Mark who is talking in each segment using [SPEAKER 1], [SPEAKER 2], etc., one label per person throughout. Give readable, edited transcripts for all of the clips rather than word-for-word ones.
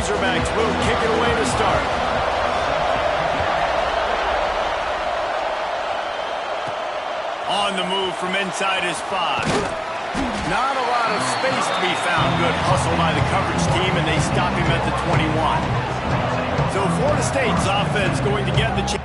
[SPEAKER 1] Razorbacks will kick it away to start. On the move from inside his 5. Not a lot of space to be found. Good hustle by the coverage team, and they stop him at the 21. So Florida State's offense going to get the chance.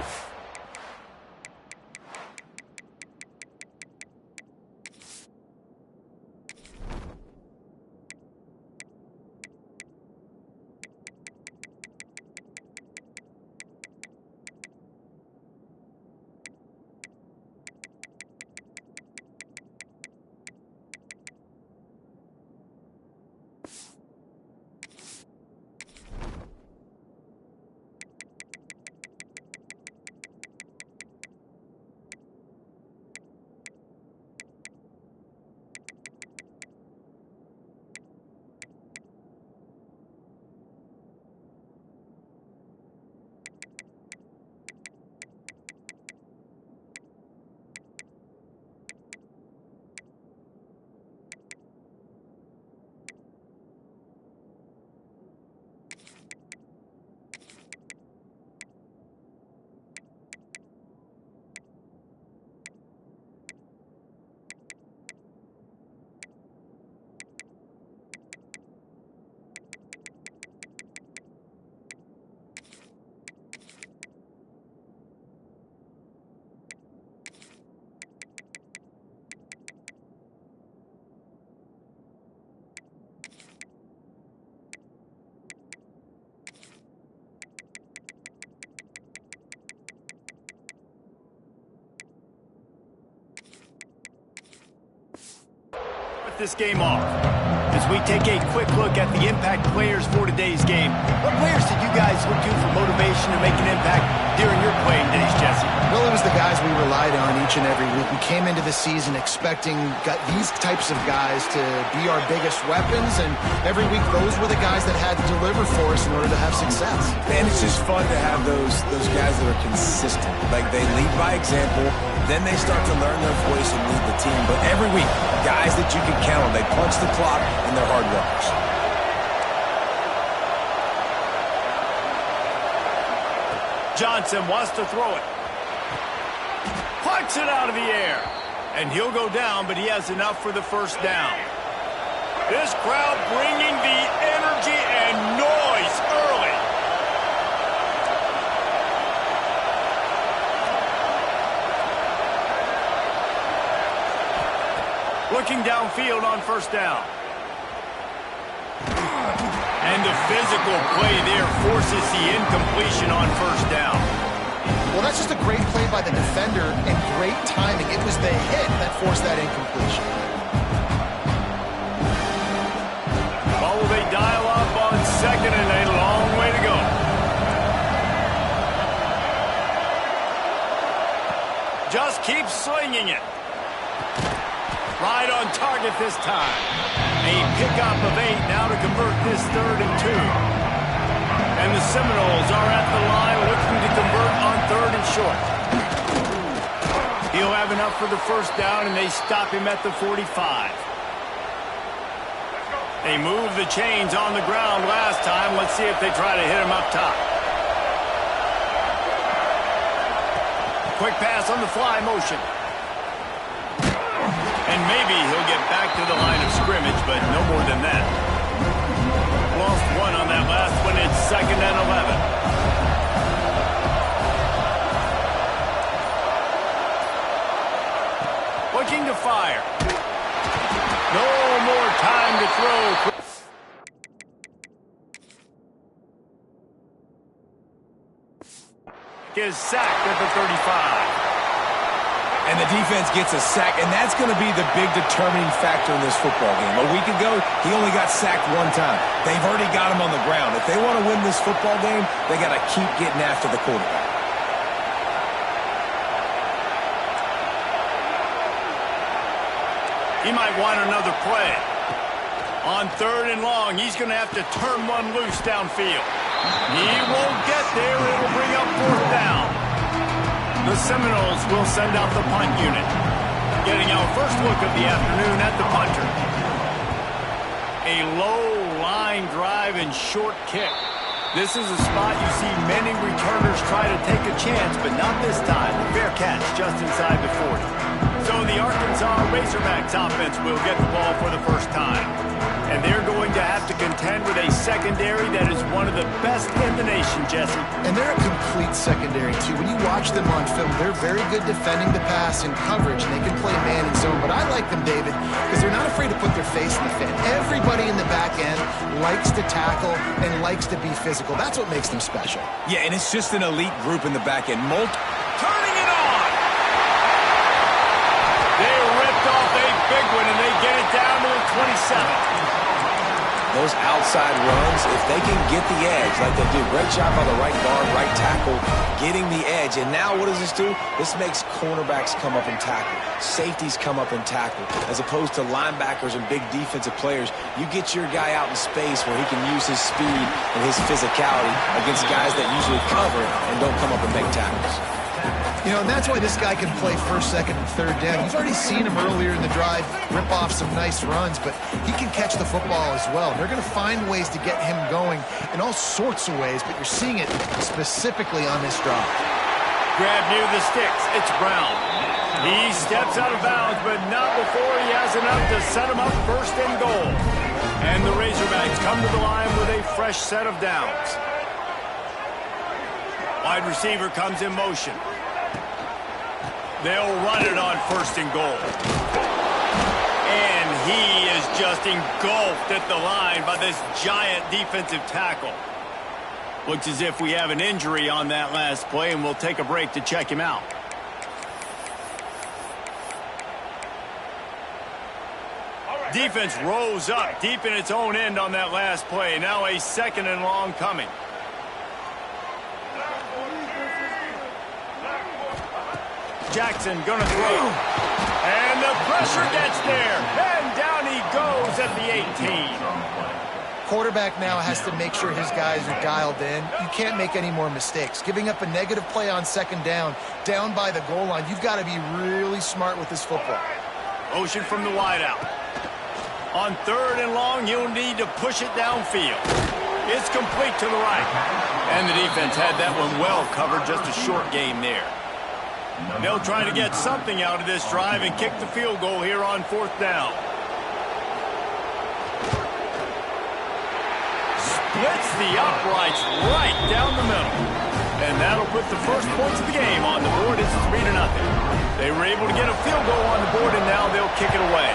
[SPEAKER 1] This game off as we take a quick look at the impact players for today's game. What players did you guys look to for motivation to make an impact during your playing days, Jesse?
[SPEAKER 2] Well, it was the guys we relied on each and every week. We came into the season expecting these types of guys to be our biggest weapons, and every week those were the guys that had to deliver for us in order to have success.
[SPEAKER 3] And it's just fun to have those guys that are consistent. Like, they lead by example, then they start to learn their voice and lead the team. But every week, guys that you can count on, they punch the clock and they're hard workers.
[SPEAKER 1] Johnson wants to throw it. Plucks it out of the air. And he'll go down, but he has enough for the first down. This crowd bringing the energy and noise early. Looking downfield on first down. And the physical play there forces the incompletion on first down.
[SPEAKER 2] Well, that's just a great play by the defender and great timing. It was the hit that forced that incompletion.
[SPEAKER 1] Well, will they dial up on second and a long way to go? Just keep slinging it. Right on target this time. A pickup of 8 now to convert this 3rd and 2. And the Seminoles are at the line looking to convert on 3rd and short. He'll have enough for the first down, and they stop him at the 45. They moved the chains on the ground last time. Let's see if they try to hit him up top. Quick pass on the fly motion. And maybe he'll get back to the line of scrimmage, but no more than that. Lost 1 on that last one. It's 2nd and 11. Looking to fire. No more time to throw. Is sacked at the 35.
[SPEAKER 3] And the defense gets a sack, and that's going to be the big determining factor in this football game. A week ago, he only got sacked 1 time. They've already got him on the ground. If they want to win this football game, they got to keep getting after the quarterback.
[SPEAKER 1] He might want another play. On 3rd and long, he's going to have to turn one loose downfield. He won't get there. It'll bring up 4th down. The Seminoles will send out the punt unit. Getting our first look of the afternoon at the punter. A low line drive and short kick. This is a spot you see many returners try to take a chance, but not this time. Fair catch just inside the 40. So the Arkansas Razorbacks offense will get the ball for the first time. And they're going to have to contend with a secondary that is one of the best in the nation, Jesse.
[SPEAKER 2] And they're a complete secondary, too. When you watch them on film, they're very good defending the pass and coverage, and they can play man and zone. But I like them, David, because they're not afraid to put their face in the fan. Everybody in the back end likes to tackle and likes to be physical. That's what makes them special.
[SPEAKER 3] Yeah, and it's just an elite group in the back end.
[SPEAKER 1] Turning it on! They ripped off a big one, and they get it down to the 27.
[SPEAKER 3] Those outside runs, if they can get the edge like they do, great job by the right guard, right tackle, getting the edge. And now what does this do? This makes cornerbacks come up and tackle. Safeties come up and tackle. As opposed to linebackers and big defensive players, you get your guy out in space where he can use his speed and his physicality against guys that usually cover and don't come up and make tackles.
[SPEAKER 2] You know, and that's why this guy can play first, second, and third down. You've already seen him earlier in the drive rip off some nice runs, but he can catch the football as well. They're going to find ways to get him going in all sorts of ways, but you're seeing it specifically on this drive.
[SPEAKER 1] Grab near the sticks. It's Brown. He steps out of bounds, but not before he has enough to set him up first and goal. And the Razorbacks come to the line with a fresh set of downs. Wide receiver comes in motion. They'll run it on first and goal. And he is just engulfed at the line by this giant defensive tackle. Looks as if we have an injury on that last play, and we'll take a break to check him out. Defense rose up deep in its own end on that last play. Now a second and long coming. Jackson gonna throw. And the pressure gets there. And down he goes at the 18.
[SPEAKER 2] Quarterback now has to make sure his guys are dialed in. You can't make any more mistakes. Giving up a negative play on second down by the goal line, you've got to be really smart with this football.
[SPEAKER 1] Motion from the wideout. On third and long, you'll need to push it downfield. It's complete to the right. And the defense had that one well covered, just a short game there. They'll try to get something out of this drive and kick the field goal here on fourth down. Splits the uprights right down the middle. And that'll put the first points of the game on the board. It's 3-0. They were able to get a field goal on the board, and now they'll kick it away.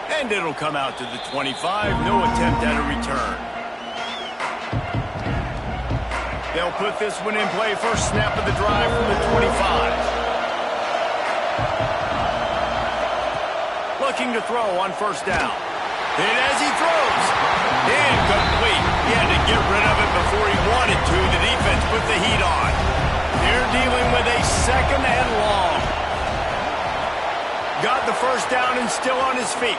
[SPEAKER 1] And it'll come out to the 25. No attempt at a return. They'll put this one in play. First snap of the drive from the 25. Looking to throw on first down. And as he throws, incomplete. He had to get rid of it before he wanted to. The defense put the heat on. They're dealing with a second and long. Got the first down and still on his feet.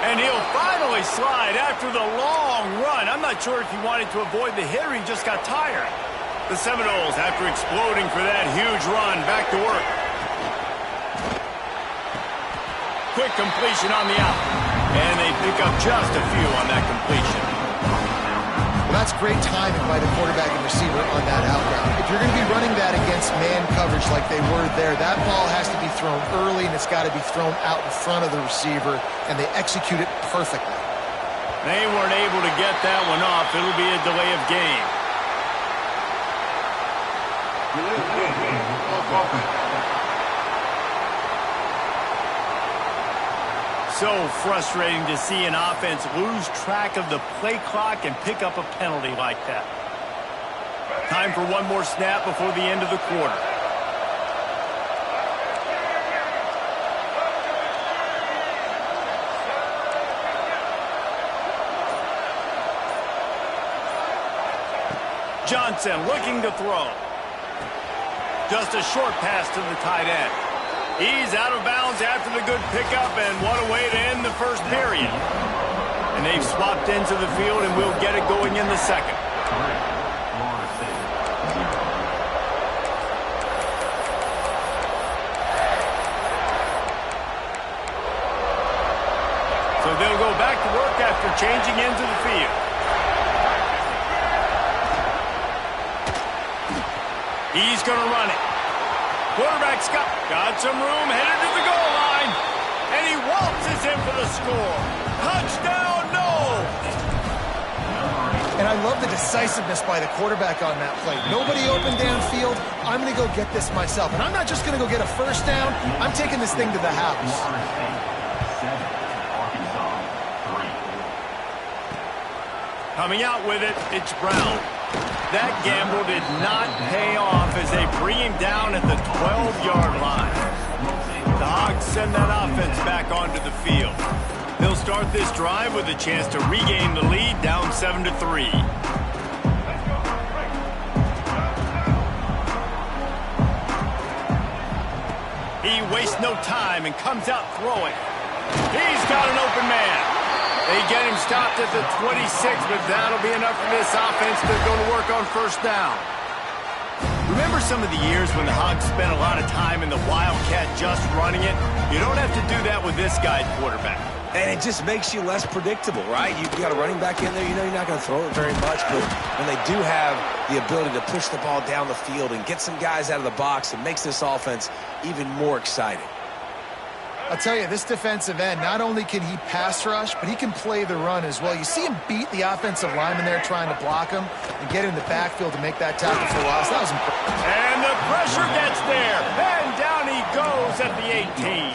[SPEAKER 1] And he'll finally slide after the long run. I'm not sure if he wanted to avoid the hit or he just got tired. The Seminoles, after exploding for that huge run, back to work. Quick completion on the out. And they pick up just a few on that completion.
[SPEAKER 2] Well, that's great timing by the quarterback and receiver on that out route. If you're going to be running that against man coverage like they were there, that ball has to be thrown early, and it's got to be thrown out in front of the receiver, and they execute it perfectly.
[SPEAKER 1] They weren't able to get that one off. It'll be a delay of game. So frustrating to see an offense lose track of the play clock and pick up a penalty like that. Time for one more snap before the end of the quarter. Johnson looking to throw. Just a short pass to the tight end. He's out of bounds after the good pickup, and what a way to end the first period. And they've swapped into the field, and we'll get it going in the second. they'll go back to work after changing into the field. He's going to run it. Quarterback's got some room, headed to the goal line. And he waltzes in for the score. Touchdown, Noles!
[SPEAKER 2] And I love the decisiveness by the quarterback on that play. Nobody open downfield. I'm going to go get this myself. And I'm not just going to go get a first down. I'm taking this thing to the house.
[SPEAKER 1] Coming out with it, it's Brown. That gamble did not pay off as they bring him down at the 12-yard line. The Hogs send that offense back onto the field. They'll start this drive with a chance to regain the lead, down 7-3. He wastes no time and comes out throwing. He's got an open man. They get him stopped at the 26, but that'll be enough for this offense to go to work on first down. Remember some of the years when the Hogs spent a lot of time in the Wildcat just running it? You don't have to do that with this guy quarterback.
[SPEAKER 3] And it just makes you less predictable, right? You got a running back in there, you know you're not going to throw it very much, but when they do have the ability to push the ball down the field and get some guys out of the box, it makes this offense even more exciting.
[SPEAKER 2] I'll tell you, this defensive end, not only can he pass rush, but he can play the run as well. You see him beat the offensive lineman there trying to block him and get in the backfield to make that tackle for loss. That was impressive.
[SPEAKER 1] And the pressure gets there. And down he goes at the 18.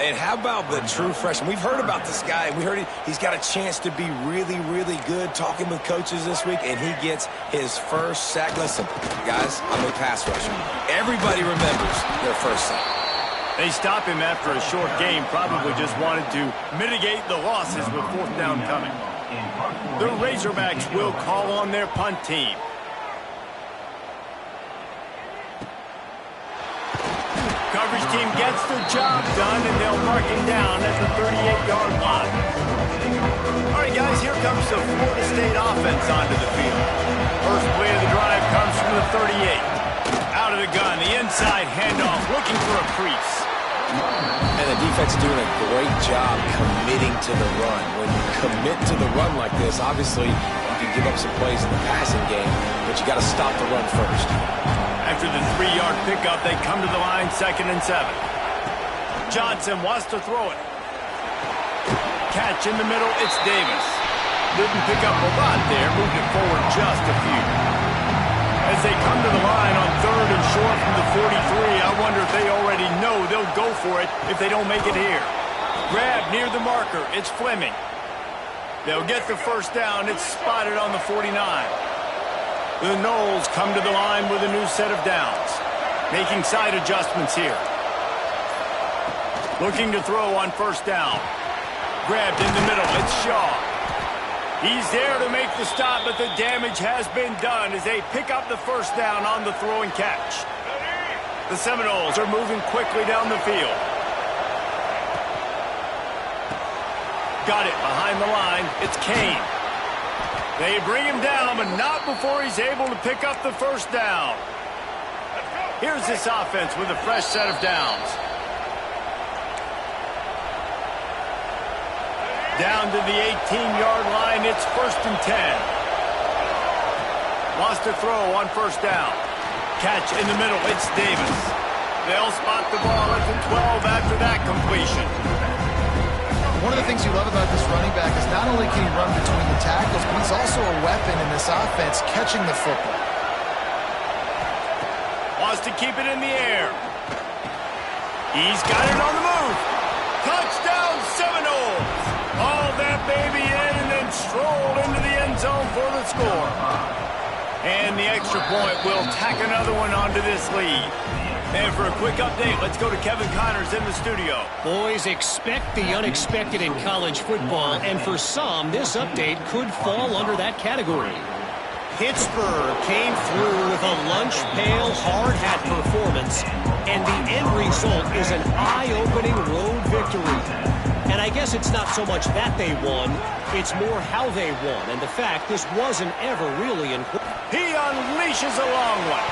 [SPEAKER 3] And how about the true freshman? We've heard about this guy. We heard he's got a chance to be really, really good, talking with coaches this week, and he gets his first sack. Listen, guys, I'm a pass rusher. Everybody remembers their first sack.
[SPEAKER 1] They stop him after a short game, probably just wanted to mitigate the losses with fourth down coming. The Razorbacks will call on their punt team. Coverage team gets the job done, and they'll mark him down at the 38-yard line. All right, guys, here comes the Florida State offense onto the field. First play of the drive comes from the 38. Out of the gun, the inside handoff, looking for a crease.
[SPEAKER 3] And the defense is doing a great job committing to the run. When you commit to the run like this, obviously you can give up some plays in the passing game, but you got to stop the run first.
[SPEAKER 1] After the 3-yard pickup, they come to the line, 2nd and 7. Johnson wants to throw it. Catch in the middle, it's Davis. Didn't pick up a lot there, moved it forward just a few. As they come to the line on 3rd and short from the 43, I wonder if they already know they'll go for it if they don't make it here. Grab near the marker, it's Fleming. They'll get the first down, it's spotted on the 49. The Noles come to the line with a new set of downs. Making side adjustments here. Looking to throw on first down. Grabbed in the middle, it's Shaw. He's there to make the stop, but the damage has been done as they pick up the first down on the throw and catch. The Seminoles are moving quickly down the field. Got it behind the line. It's Kane. They bring him down, but not before he's able to pick up the first down. Here's this offense with a fresh set of downs. Down to the 18-yard line, it's 1st and 10. Wants to throw on first down. Catch in the middle, it's Davis. They'll spot the ball at the 12 after that completion.
[SPEAKER 2] One of the things you love about this running back is not only can he run between the tackles, but he's also a weapon in this offense catching the football.
[SPEAKER 1] Wants to keep it in the air. He's got it on the move. Touchdown Seminoles. Haul that baby in and then stroll into the end zone for the score. And the extra point will tack another one onto this lead. And for a quick update, let's go to Kevin Connors in the studio.
[SPEAKER 4] Boys, expect the unexpected in college football, and for some, this update could fall under that category. Pittsburgh came through with a lunch pail hard hat performance, and the end result is an eye-opening road victory. And I guess it's not so much that they won, it's more how they won, and the fact this wasn't ever really in.
[SPEAKER 1] He unleashes a long one.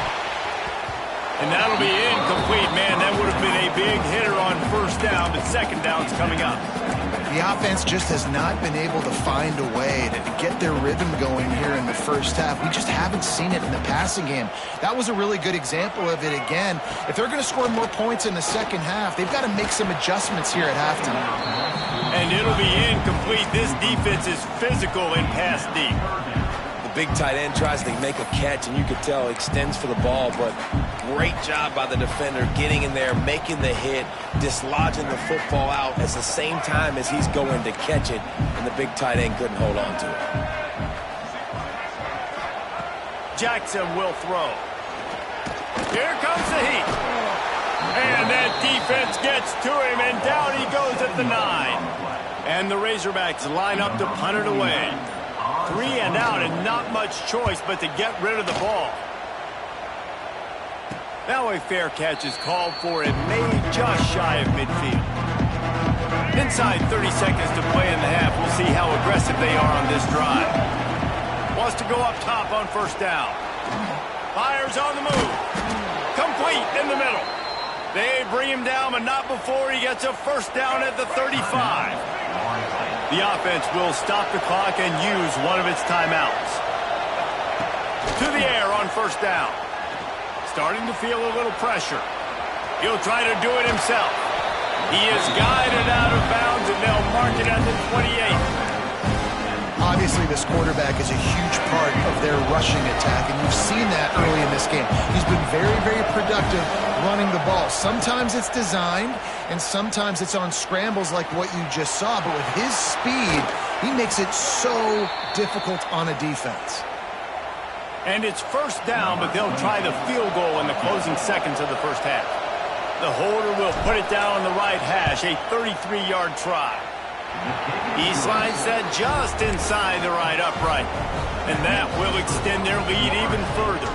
[SPEAKER 1] And that'll be incomplete, man. That would have been a big hitter on first down, but second down's coming up.
[SPEAKER 2] The offense just has not been able to find a way to get their rhythm going here in the first half. We just haven't seen it in the passing game. That was a really good example of it again. If they're going to score more points in the second half, they've got to make some adjustments here at halftime.
[SPEAKER 1] And it'll be incomplete. This defense is physical and pass deep.
[SPEAKER 3] Big tight end tries to make a catch, and you could tell extends for the ball, but great job by the defender getting in there, making the hit, dislodging the football out at the same time as he's going to catch it, and the big tight end couldn't hold on to it.
[SPEAKER 1] Jackson will throw. Here comes the heat. And that defense gets to him, and down he goes at the 9. And the Razorbacks line up to punt it away. 3 and out, and not much choice but to get rid of the ball. Now a fair catch is called for and made just shy of midfield. Inside 30 seconds to play in the half. We'll see how aggressive they are on this drive. Wants to go up top on first down. Fires on the move. Complete in the middle. They bring him down, but not before he gets a first down at the 35. The offense will stop the clock and use one of its timeouts. To the air on first down. Starting to feel a little pressure. He'll try to do it himself. He is guided out of bounds, and they'll mark it at the 28.
[SPEAKER 2] Obviously, this quarterback is a huge part of their rushing attack, and you've seen that early in this game. He's been very, very productive running the ball. Sometimes it's designed, and sometimes it's on scrambles like what you just saw. But with his speed, he makes it so difficult on a defense.
[SPEAKER 1] And it's first down, but they'll try the field goal in the closing seconds of the first half. The holder will put it down on the right hash, a 33-yard try. He slides that just inside the right upright. And that will extend their lead even further.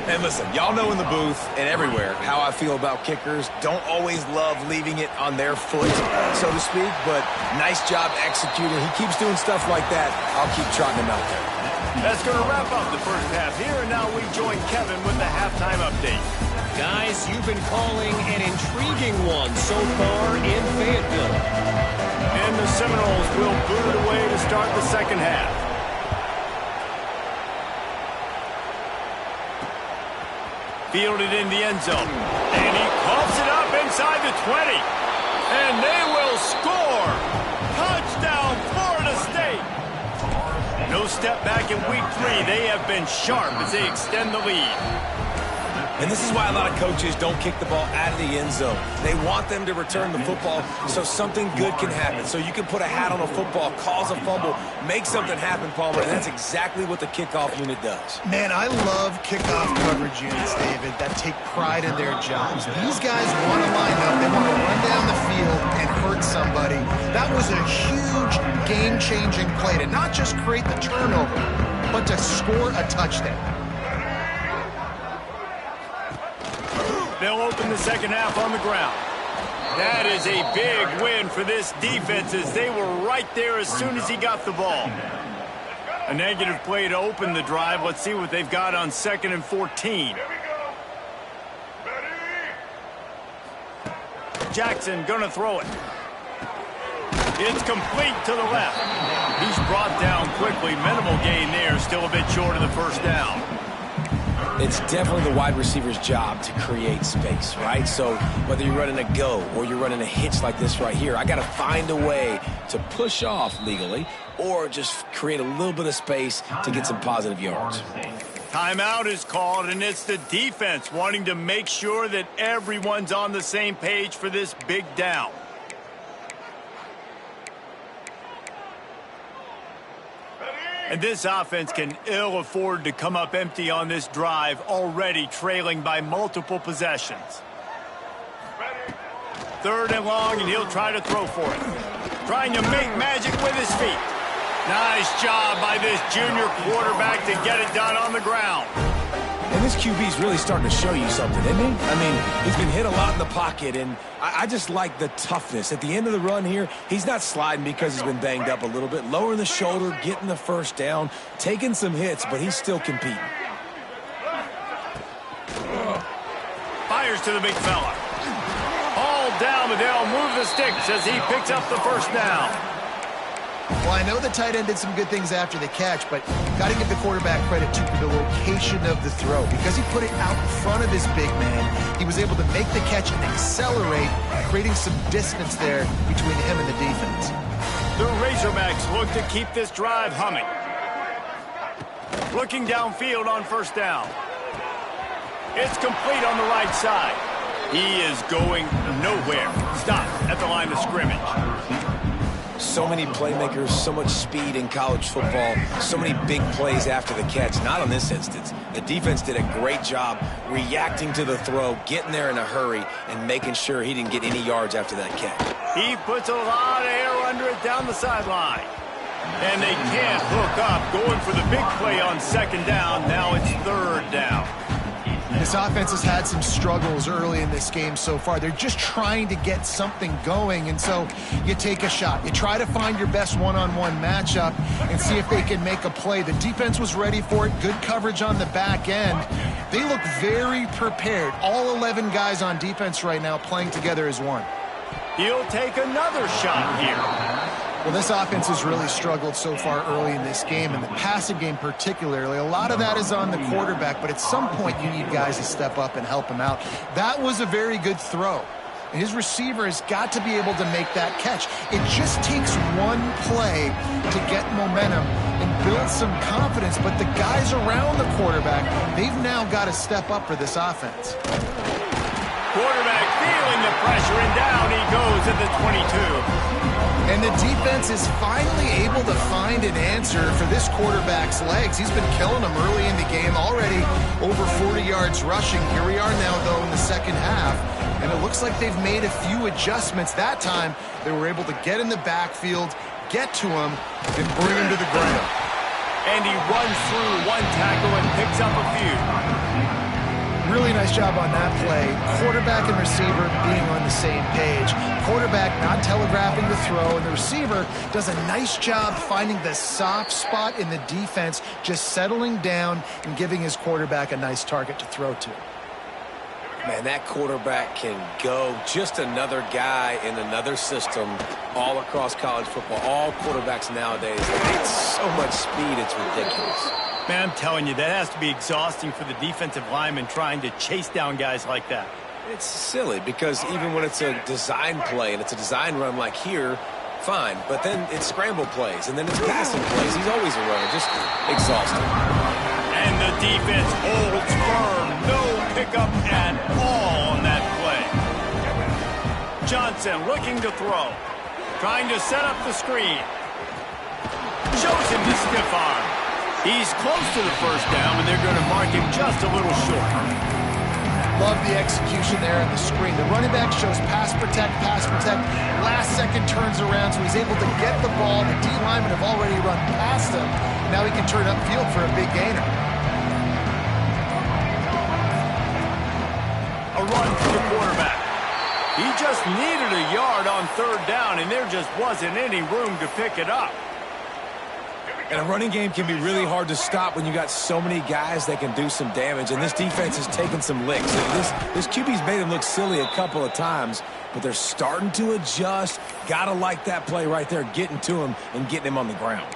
[SPEAKER 3] And listen, y'all know in the booth and everywhere how I feel about kickers. Don't always love leaving it on their foot, so to speak, but nice job executing. He keeps doing stuff like that. I'll keep trotting him out there.
[SPEAKER 1] That's going to wrap up the first half here, and now we join Kevin with the halftime update.
[SPEAKER 4] Guys, you've been calling an intriguing one so far in Fayetteville.
[SPEAKER 1] And the Seminoles will boot it away to start the second half. Fielded in the end zone. And he coughs it up inside the 20. And they will score. Touchdown, Florida State. No step back in week 3. They have been sharp as they extend the lead.
[SPEAKER 3] And this is why a lot of coaches don't kick the ball out of the end zone. They want them to return the football so something good can happen. So you can put a hat on a football, cause a fumble, make something happen, Palmer, and that's exactly what the kickoff unit does.
[SPEAKER 2] Man, I love kickoff coverage units, David, that take pride in their jobs. These guys want to line up. They want to run down the field and hurt somebody. That was a huge game-changing play to not just create the turnover, but to score a touchdown.
[SPEAKER 1] They'll open the second half on the ground. That is a big win for this defense as they were right there as soon as he got the ball. A negative play to open the drive. Let's see what they've got on 2nd and 14. Jackson gonna throw it. It's complete to the left. He's brought down quickly. Minimal gain there. Still a bit short of the first down.
[SPEAKER 3] It's definitely the wide receiver's job to create space, right? So whether you're running a go or you're running a hitch like this right here, I got to find a way to push off legally or just create a little bit of space to get some positive yards.
[SPEAKER 1] Timeout is called, and it's the defense wanting to make sure that everyone's on the same page for this big down. And this offense can ill afford to come up empty on this drive, already trailing by multiple possessions. 3rd and long, and he'll try to throw for it. Trying to make magic with his feet. Nice job by this junior quarterback to get it done on the ground.
[SPEAKER 3] And this QB's really starting to show you something, isn't he? I mean, he's been hit a lot in the pocket, and I just like the toughness. At the end of the run here, he's not sliding because he's been banged up a little bit. Lowering the shoulder, getting the first down, taking some hits, but he's still competing.
[SPEAKER 1] Fires to the big fella. All down they'll move the sticks as he picks up the first down.
[SPEAKER 2] Well, I know the tight end did some good things after the catch, but got to give the quarterback credit too for the location of the throw. Because he put it out in front of his big man, he was able to make the catch and accelerate, creating some distance there between him and the defense.
[SPEAKER 1] The Razorbacks look to keep this drive humming. Looking downfield on first down. It's complete on the right side. He is going nowhere. Stop at the line of scrimmage.
[SPEAKER 3] So many playmakers, so much speed in college football, so many big plays after the catch. Not in this instance. The defense did a great job reacting to the throw, getting there in a hurry, and making sure he didn't get any yards after that catch.
[SPEAKER 1] He puts a lot of air under it down the sideline. And they can't hook up, going for the big play on second down. Now it's third down.
[SPEAKER 2] This offense has had some struggles early in this game so far. They're just trying to get something going, and so you take a shot. You try to find your best one-on-one matchup and see if they can make a play. The defense was ready for it. Good coverage on the back end. They look very prepared. All 11 guys on defense right now playing together as one.
[SPEAKER 1] He'll take another shot here.
[SPEAKER 2] Well, this offense has really struggled so far early in this game, and the passing game particularly. A lot of that is on the quarterback, but at some point you need guys to step up and help him out. That was a very good throw. And his receiver has got to be able to make that catch. It just takes one play to get momentum and build some confidence, but the guys around the quarterback, they've now got to step up for this offense.
[SPEAKER 1] Quarterback feeling the pressure, and down he goes at the 22.
[SPEAKER 2] And the defense is finally able to find an answer for this quarterback's legs. He's been killing them early in the game, already over 40 yards rushing. Here we are now, though, in the second half. And it looks like they've made a few adjustments. That time, they were able to get in the backfield, get to him, and bring him to the ground.
[SPEAKER 1] And he runs through one tackle and picks up a few.
[SPEAKER 2] Really nice job on that play. Quarterback and receiver being on the same page. Quarterback not telegraphing the throw, and the receiver does a nice job finding the soft spot in the defense, just settling down and giving his quarterback a nice target to throw to.
[SPEAKER 3] Man, that quarterback can go. Just another guy in another system all across college football. All quarterbacks nowadays, they need so much speed, it's ridiculous.
[SPEAKER 1] Man, I'm telling you, that has to be exhausting for the defensive lineman trying to chase down guys like that.
[SPEAKER 3] It's silly because even when it's a design play and it's a design run like here, fine. But then it's scramble plays and then it's passing plays. He's always a runner, just exhausting.
[SPEAKER 1] And the defense holds firm. No pickup at all on that play. Johnson looking to throw. Trying to set up the screen. Shows him the stiff arm. He's close to the first down, and they're going to mark him just a little short.
[SPEAKER 2] Love the execution there on the screen. The running back shows pass protect, pass protect. Last second turns around, so he's able to get the ball. The D linemen have already run past him. Now he can turn upfield for a big gainer.
[SPEAKER 1] A run for the quarterback. He just needed a yard on third down, and there just wasn't any room to pick it up.
[SPEAKER 3] And a running game can be really hard to stop when you got so many guys that can do some damage. And this defense has taken some licks. This QB's made him look silly a couple of times, but they're starting to adjust. Gotta like that play right there, getting to him and getting him on the ground.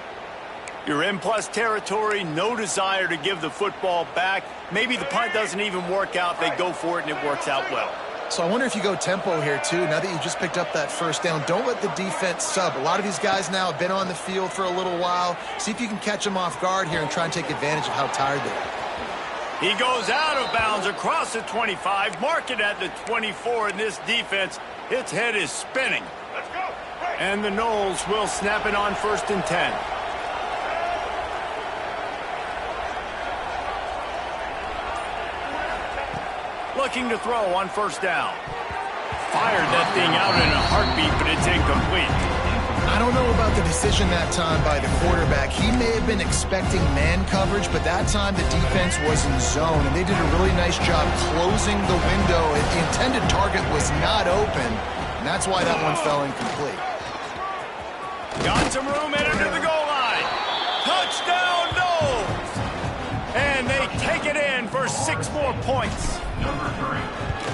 [SPEAKER 1] You're in plus territory, no desire to give the football back. Maybe the punt doesn't even work out. They go for it, and it works out well.
[SPEAKER 2] So I wonder if you go tempo here, too, now that you just picked up that first down. Don't let the defense sub. A lot of these guys now have been on the field for a little while. See if you can catch them off guard here and try and take advantage of how tired they are.
[SPEAKER 1] He goes out of bounds across the 25, mark it at the 24, and this defense, its head is spinning. Let's go. And the Noles will snap it on 1st and 10. Looking to throw on first down. Fired that thing out in a heartbeat, but it's incomplete.
[SPEAKER 2] I don't know about the decision that time by the quarterback. He may have been expecting man coverage, but that time the defense was in zone, and they did a really nice job closing the window. The intended target was not open, and that's why that one fell incomplete.
[SPEAKER 1] Got some room, headed to the goal line. Touchdown, Noles! And they take it in for 6 more points.
[SPEAKER 5] Number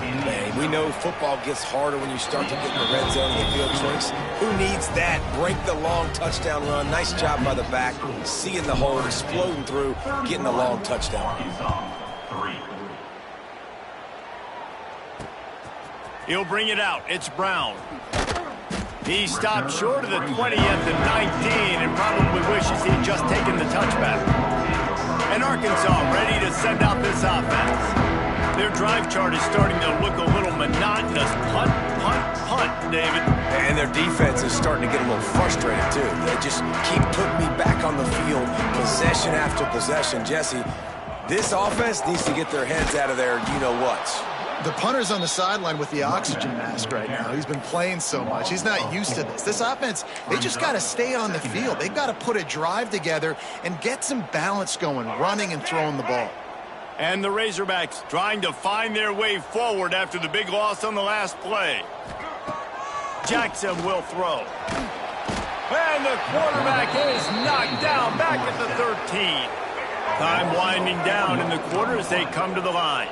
[SPEAKER 5] 3.
[SPEAKER 3] Man, we know football gets harder when you start to get in the red zone and the field tricks. Who needs that? Break the long touchdown run. Nice job by the back. Seeing the hole, exploding through, getting the long touchdown.
[SPEAKER 1] He'll bring it out. It's Brown. He stopped short of the 20 at the 19 and probably wishes he had just taken the touchback. And Arkansas ready to send out this offense. Their drive chart is starting to look a little monotonous. Punt, punt, punt, David.
[SPEAKER 3] And their defense is starting to get a little frustrated, too. They just keep putting me back on the field, possession after possession. Jesse, this offense needs to get their heads out of their you-know-whats.
[SPEAKER 2] The punter's on the sideline with the oxygen mask right now. He's been playing so much. He's not used to this. This offense, they just got to stay on the field. They've got to put a drive together and get some balance going, running and throwing the ball.
[SPEAKER 1] And the Razorbacks trying to find their way forward after the big loss on the last play. Jackson will throw. And the quarterback is knocked down back at the 13. Time winding down in the quarter as they come to the line.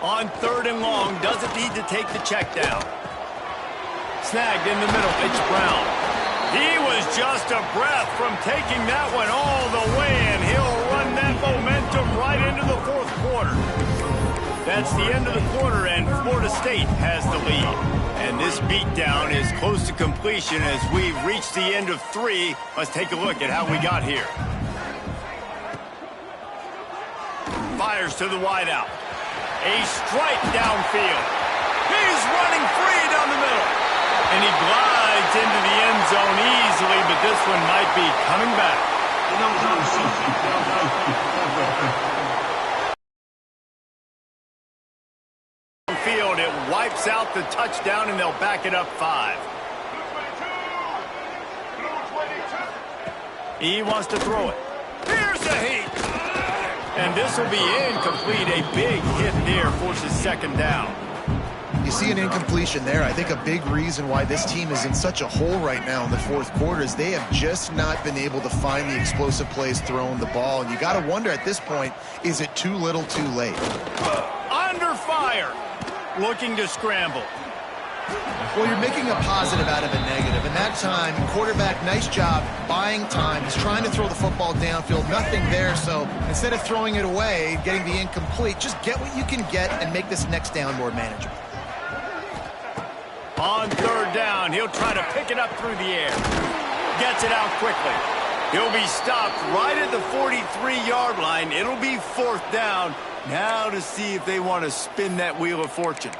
[SPEAKER 1] On 3rd and long, doesn't need to take the check down. Snagged in the middle, it's Brown. He was just a breath from taking that one all the way, and he'll run that momentum right into the 4th quarter. That's the end of the quarter, and Florida State has the lead. And this beatdown is close to completion as we've reached the end of 3. Let's take a look at how we got here. Fires to the wideout. A strike downfield. He's running free down the middle. And he glides into the end zone easily, but this one might be coming back. Field, it wipes out the touchdown, and they'll back it up 5. He wants to throw it. Here's the heat. And this will be incomplete. A big hit there forces 2nd down.
[SPEAKER 2] You see an incompletion there. I think a big reason why this team is in such a hole right now in the 4th quarter is they have just not been able to find the explosive plays throwing the ball. And you got to wonder at this point, is it too little too late?
[SPEAKER 1] Under fire. Looking to scramble.
[SPEAKER 2] Well, you're making a positive out of a negative. And that time, quarterback, nice job buying time. He's trying to throw the football downfield. Nothing there. So instead of throwing it away, getting the incomplete, just get what you can get and make this next down more manageable.
[SPEAKER 1] On 3rd down, he'll try to pick it up through the air. Gets it out quickly. He'll be stopped right at the 43-yard line. It'll be 4th down. Now to see if they want to spin that wheel of fortune.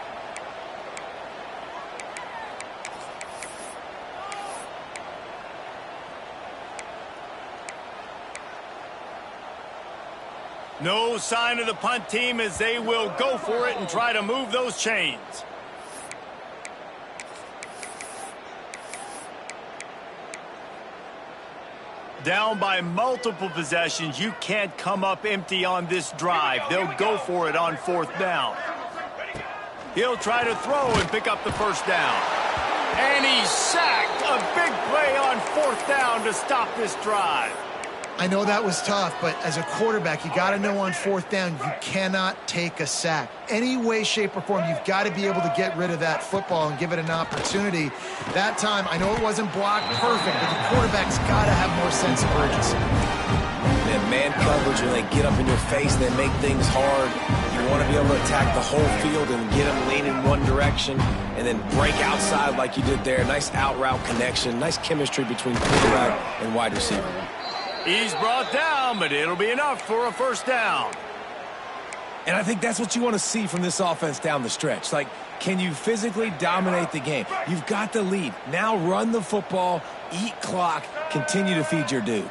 [SPEAKER 1] No sign of the punt team as they will go for it and try to move those chains. Down by multiple possessions, you can't come up empty on this drive. They'll go for it on 4th down. He'll try to throw and pick up the 1st down. And he's sacked. A big play on 4th down to stop this drive.
[SPEAKER 2] I know that was tough, but as a quarterback, you got to know on 4th down, you cannot take a sack. Any way, shape, or form, you've got to be able to get rid of that football and give it an opportunity. That time, I know it wasn't blocked perfect, but the quarterback's got to have more sense of urgency.
[SPEAKER 3] And man coverage, when they get up in your face, they make things hard. You want to be able to attack the whole field and get them leaning one direction and then break outside like you did there. Nice out route connection, nice chemistry between quarterback and wide receiver.
[SPEAKER 1] He's brought down, but it'll be enough for a 1st down.
[SPEAKER 3] And I think that's what you want to see from this offense down the stretch. Like, can you physically dominate the game? You've got the lead. Now run the football, eat clock, continue to feed your dude.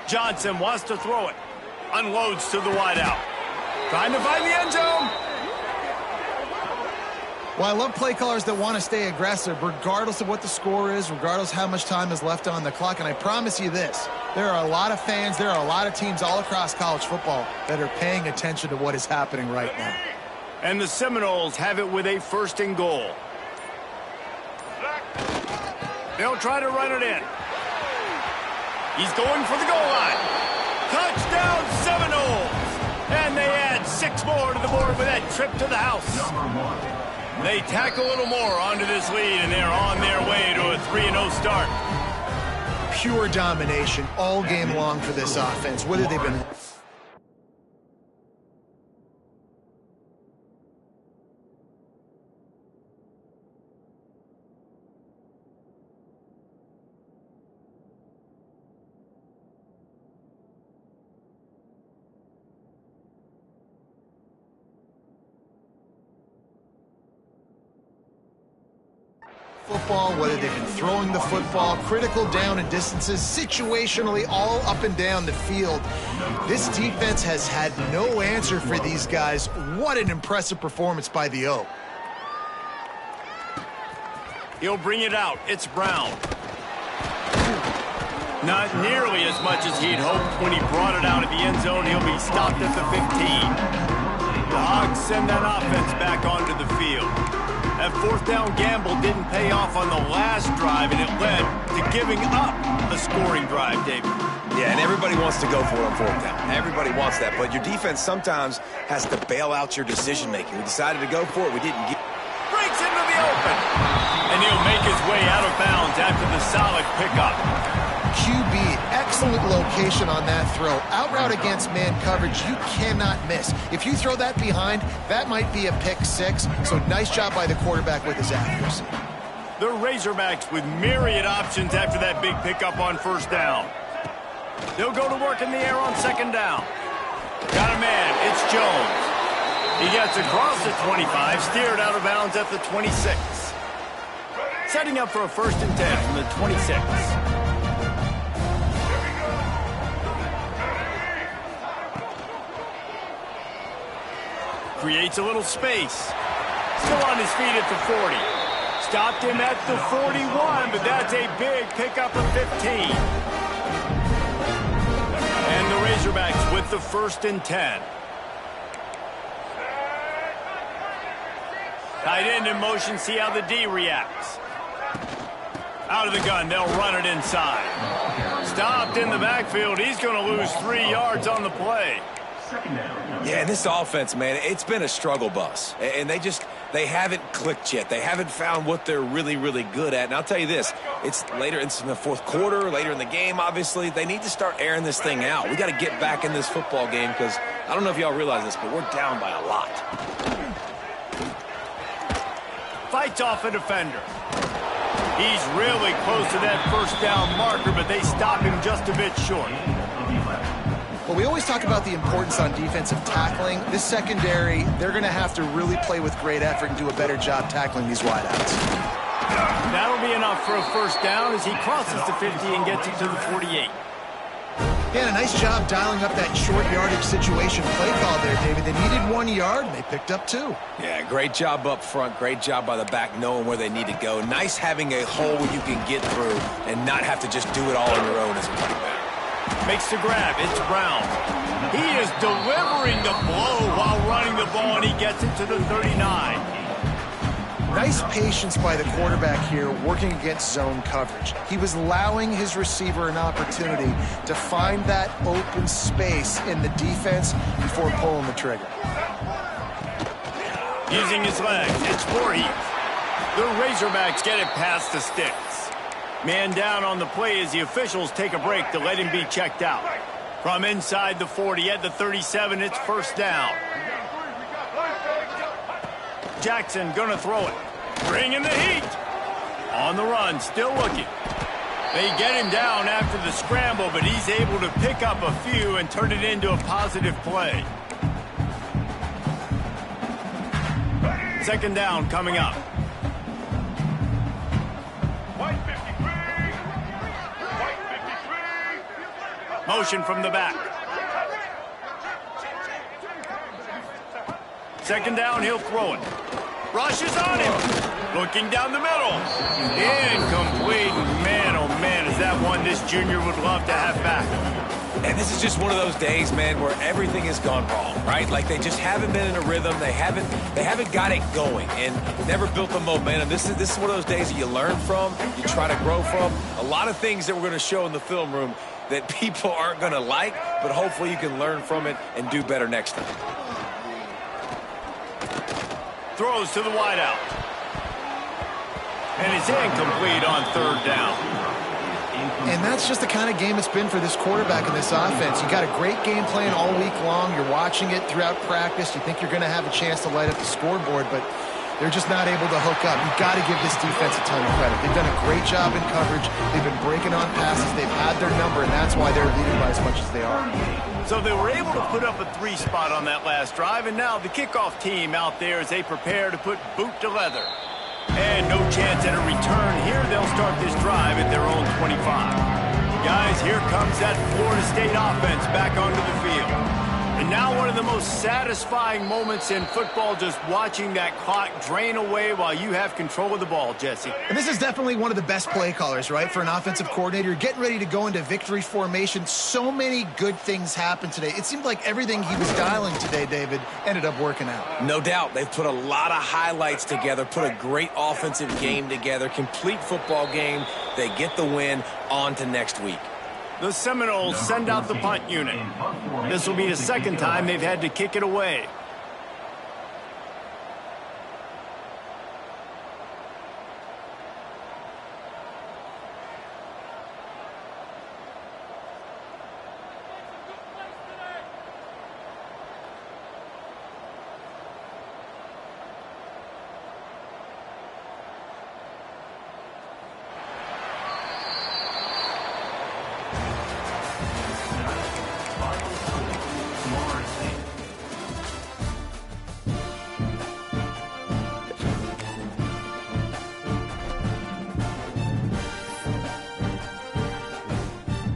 [SPEAKER 1] Johnson wants to throw it. Unloads to the wideout. Trying to find the end zone.
[SPEAKER 2] Well, I love play callers that want to stay aggressive, regardless of what the score is, regardless how much time is left on the clock. And I promise you this, there are a lot of fans, there are a lot of teams all across college football that are paying attention to what is happening right now.
[SPEAKER 1] And the Seminoles have it with a 1st and goal. They'll try to run it in. He's going for the goal line. Touchdown, Seminoles! 6 more to the board with that trip to the house. They tack a little more onto this lead, and they're on their way to a 3-0 start.
[SPEAKER 2] Pure domination all game long for this offense, whether they've been... football, whether they've been throwing the football, critical down and distances, situationally all up and down the field. This defense has had no answer for these guys. What an impressive performance by the O.
[SPEAKER 1] He'll bring it out. It's Brown. Not nearly as much as he'd hoped when he brought it out of the end zone. He'll be stopped at the 15. The Hogs send that offense back onto the field. That 4th down gamble didn't pay off on the last drive, and it led to giving up a scoring drive, David.
[SPEAKER 3] Yeah, and everybody wants to go for it on 4th down. Everybody wants that, but your defense sometimes has to bail out your decision-making. We decided to go for it. We didn't get...
[SPEAKER 1] Breaks into the open. And he'll make his way out of bounds after the solid pickup.
[SPEAKER 2] QB, excellent location on that throw. Out route against man coverage, you cannot miss. If you throw that behind, that might be a pick 6. So nice job by the quarterback with his accuracy.
[SPEAKER 1] The Razorbacks with myriad options after that big pickup on 1st down. They'll go to work in the air on 2nd down. Got a man, it's Jones. He gets across the 25, steered out of bounds at the 26. Setting up for a 1st and 10 from the 26. Creates a little space. Still on his feet at the 40. Stopped him at the 41, but that's a big pickup of 15. And the Razorbacks with the 1st and 10. Tight end in motion, see how the D reacts. Out of the gun, they'll run it inside. Stopped in the backfield, he's going to lose 3 yards on the play.
[SPEAKER 3] Yeah, and this offense, man, it's been a struggle bus. And they haven't clicked yet. They haven't found what they're really, really good at. And I'll tell you this, it's later in the 4th quarter, later in the game, obviously. They need to start airing this thing out. We got to get back in this football game because I don't know if y'all realize this, but we're down by a lot.
[SPEAKER 1] Fights off a defender. He's really close to that 1st down marker, but they stop him just a bit short.
[SPEAKER 2] Well, we always talk about the importance on defensive tackling. This secondary, they're going to have to really play with great effort and do a better job tackling these wideouts.
[SPEAKER 1] That'll be enough for a 1st down as he crosses the 50 and gets it to the 48.
[SPEAKER 2] Yeah, and a nice job dialing up that short yardage situation play call there, David. They needed 1 yard, and they picked up 2.
[SPEAKER 3] Yeah, great job up front. Great job by the back knowing where they need to go. Nice having a hole where you can get through and not have to just do it all on your own as a running back.
[SPEAKER 1] Makes the grab. It's Brown. He is delivering the blow while running the ball, and he gets it to the 39.
[SPEAKER 2] Nice patience by the quarterback here working against zone coverage. He was allowing his receiver an opportunity to find that open space in the defense before pulling the trigger.
[SPEAKER 1] Using his legs, it's Voorhees. The Razorbacks get it past the sticks. Man down on the play as the officials take a break to let him be checked out. From inside the 40 at the 37, it's 1st down. Jackson gonna throw it. Bringing the heat. On the run, still looking. They get him down after the scramble, but he's able to pick up a few and turn it into a positive play. 2nd down coming up. Motion from the back. 2nd down, he'll throw it. Rushes on him. Looking down the middle. Incomplete. Man, oh man, is that one this junior would love to have back.
[SPEAKER 3] And this is just one of those days, man, where everything has gone wrong, right? Like they just haven't been in a rhythm. They haven't got it going and never built the momentum. This is one of those days that you learn from, you try to grow from. A lot of things that we're going to show in the film room that people aren't going to like, but hopefully you can learn from it and do better next time.
[SPEAKER 1] Throws to the wideout. And it's incomplete on third down.
[SPEAKER 2] And that's just the kind of game it's been for this quarterback in this offense. You got a great game plan all week long. You're watching it throughout practice. You think you're going to have a chance to light up the scoreboard, but they're just not able to hook up. You've got to give this defense a ton of credit. They've done a great job in coverage. They've been breaking on passes. They've had their number, and that's why they're leading by as much as they are.
[SPEAKER 1] So they were able to put up a 3 spot on that last drive, and now the kickoff team out there as they prepare to put boot to leather. And no chance at a return here. They'll start this drive at their own 25. Guys, here comes that Florida State offense back onto the field. And now one of the most satisfying moments in football, just watching that clock drain away while you have control of the ball, Jesse.
[SPEAKER 2] And this is definitely one of the best play callers, right, for an offensive coordinator. You're getting ready to go into victory formation. So many good things happened today. It seemed like everything he was dialing today, David, ended up working out.
[SPEAKER 3] No doubt. They've put a lot of highlights together, put a great offensive game together, complete football game. They get the win. On to next week.
[SPEAKER 1] The Seminoles send out the punt unit. This will be the second time they've had to kick it away.